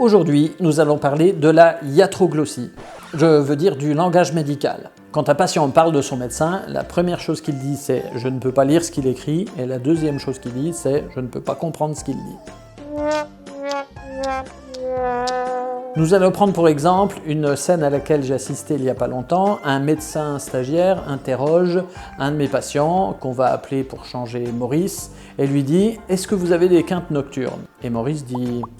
Aujourd'hui, nous allons parler de la iatroglossie, je veux dire du langage médical. Quand un patient parle de son médecin, la première chose qu'il dit c'est « je ne peux pas lire ce qu'il écrit » et la deuxième chose qu'il dit c'est « je ne peux pas comprendre ce qu'il dit ». Nous allons prendre pour exemple une scène à laquelle j'ai assisté il n'y a pas longtemps. Un médecin stagiaire interroge un de mes patients, qu'on va appeler pour changer Maurice, et lui dit « Est-ce que vous avez des quintes nocturnes ?» Et Maurice dit «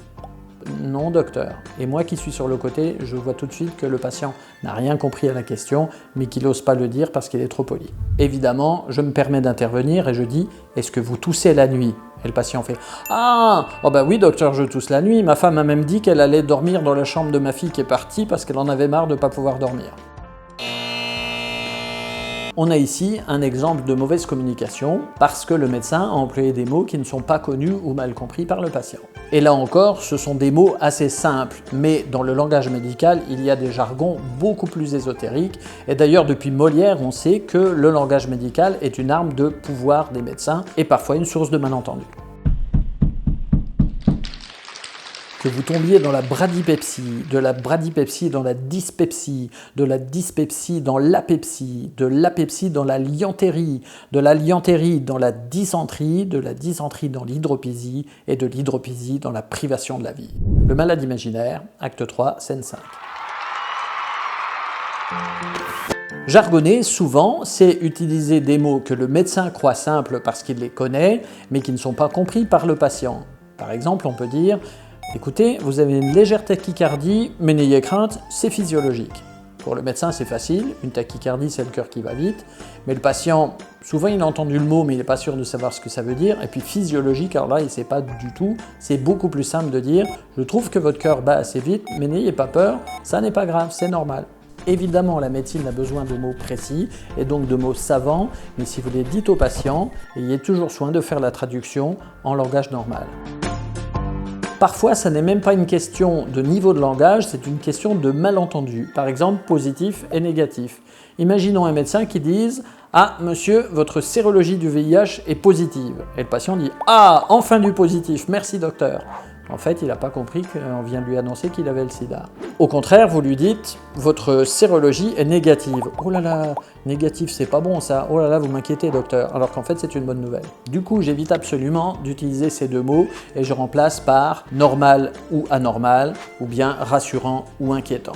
Non, docteur ». Et moi qui suis sur le côté, je vois tout de suite que le patient n'a rien compris à la question, mais qu'il n'ose pas le dire parce qu'il est trop poli. Évidemment, je me permets d'intervenir et je dis « Est-ce que vous toussez la nuit ?» Et le patient fait « Ah, oh bah oui docteur, je tousse la nuit, ma femme a même dit qu'elle allait dormir dans la chambre de ma fille qui est partie parce qu'elle en avait marre de ne pas pouvoir dormir. » On a ici un exemple de mauvaise communication parce que le médecin a employé des mots qui ne sont pas connus ou mal compris par le patient. Et là encore, ce sont des mots assez simples, mais dans le langage médical, il y a des jargons beaucoup plus ésotériques. Et d'ailleurs, depuis Molière, on sait que le langage médical est une arme de pouvoir des médecins et parfois une source de malentendus. Que vous tombiez dans la bradypepsie, de la bradypepsie dans la dyspepsie, de la dyspepsie dans l'apepsie, de l'apepsie dans la liantérie, de la liantérie dans la dysenterie, de la dysenterie dans l'hydropésie et de l'hydropésie dans la privation de la vie. Le malade imaginaire, acte 3, scène 5. Jargonner, souvent, c'est utiliser des mots que le médecin croit simples parce qu'il les connaît, mais qui ne sont pas compris par le patient. Par exemple, on peut dire « Écoutez, vous avez une légère tachycardie, mais n'ayez crainte, c'est physiologique. » Pour le médecin, c'est facile, une tachycardie, c'est le cœur qui va vite, mais le patient, souvent il a entendu le mot, mais il n'est pas sûr de savoir ce que ça veut dire, et puis physiologique, alors là, il ne sait pas du tout, c'est beaucoup plus simple de dire « Je trouve que votre cœur bat assez vite, mais n'ayez pas peur, ça n'est pas grave, c'est normal. » Évidemment, la médecine a besoin de mots précis, et donc de mots savants, mais si vous les dites au patient, ayez toujours soin de faire la traduction en langage normal. Parfois, ça n'est même pas une question de niveau de langage, c'est une question de malentendu. Par exemple, positif et négatif. Imaginons un médecin qui dise « Ah, monsieur, votre sérologie du VIH est positive. » Et le patient dit « Ah, enfin du positif, merci docteur. » En fait, il n'a pas compris qu'on vient de lui annoncer qu'il avait le sida. Au contraire, vous lui dites « Votre sérologie est négative. » « Oh là là, négatif, c'est pas bon ça. Oh là là, vous m'inquiétez docteur. » Alors qu'en fait, c'est une bonne nouvelle. Du coup, j'évite absolument d'utiliser ces deux mots et je remplace par « normal » ou « anormal » ou bien « rassurant » ou « inquiétant ».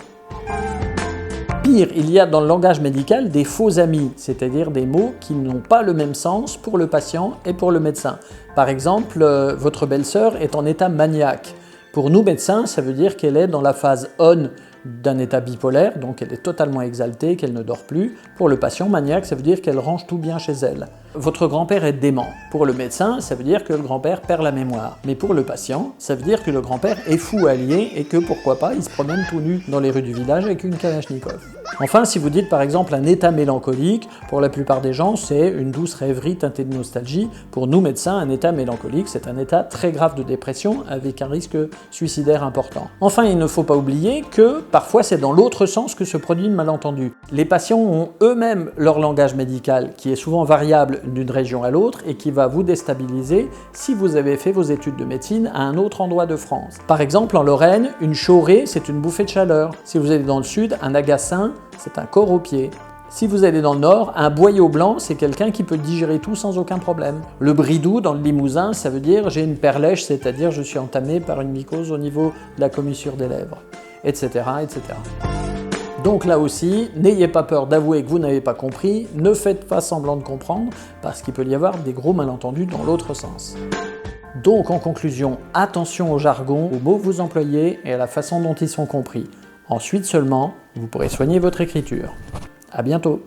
Pire, il y a dans le langage médical des faux amis, c'est-à-dire des mots qui n'ont pas le même sens pour le patient et pour le médecin. Par exemple, votre belle-sœur est en état maniaque. Pour nous médecins, ça veut dire qu'elle est dans la phase on d'un état bipolaire, donc elle est totalement exaltée, qu'elle ne dort plus. Pour le patient maniaque, ça veut dire qu'elle range tout bien chez elle. Votre grand-père est dément. Pour le médecin, ça veut dire que le grand-père perd la mémoire. Mais pour le patient, ça veut dire que le grand-père est fou allié et que pourquoi pas, il se promène tout nu dans les rues du village avec une kalachnikov. Enfin, si vous dites par exemple un état mélancolique, pour la plupart des gens, c'est une douce rêverie teintée de nostalgie. Pour nous médecins, un état mélancolique, c'est un état très grave de dépression avec un risque suicidaire important. Enfin, il ne faut pas oublier que parfois c'est dans l'autre sens que se produit le malentendu. Les patients ont eux-mêmes leur langage médical qui est souvent variable d'une région à l'autre et qui va vous déstabiliser si vous avez fait vos études de médecine à un autre endroit de France. Par exemple, en Lorraine, une chaurée, c'est une bouffée de chaleur. Si vous allez dans le sud, un agassin, c'est un corps au pied. Si vous allez dans le nord, un boyau blanc, c'est quelqu'un qui peut digérer tout sans aucun problème. Le bridou, dans le Limousin, ça veut dire j'ai une perlèche, c'est-à-dire je suis entamé par une mycose au niveau de la commissure des lèvres, etc., etc. Donc là aussi, n'ayez pas peur d'avouer que vous n'avez pas compris, ne faites pas semblant de comprendre, parce qu'il peut y avoir des gros malentendus dans l'autre sens. Donc en conclusion, attention au jargon, aux mots que vous employez et à la façon dont ils sont compris. Ensuite seulement, vous pourrez soigner votre écriture. À bientôt.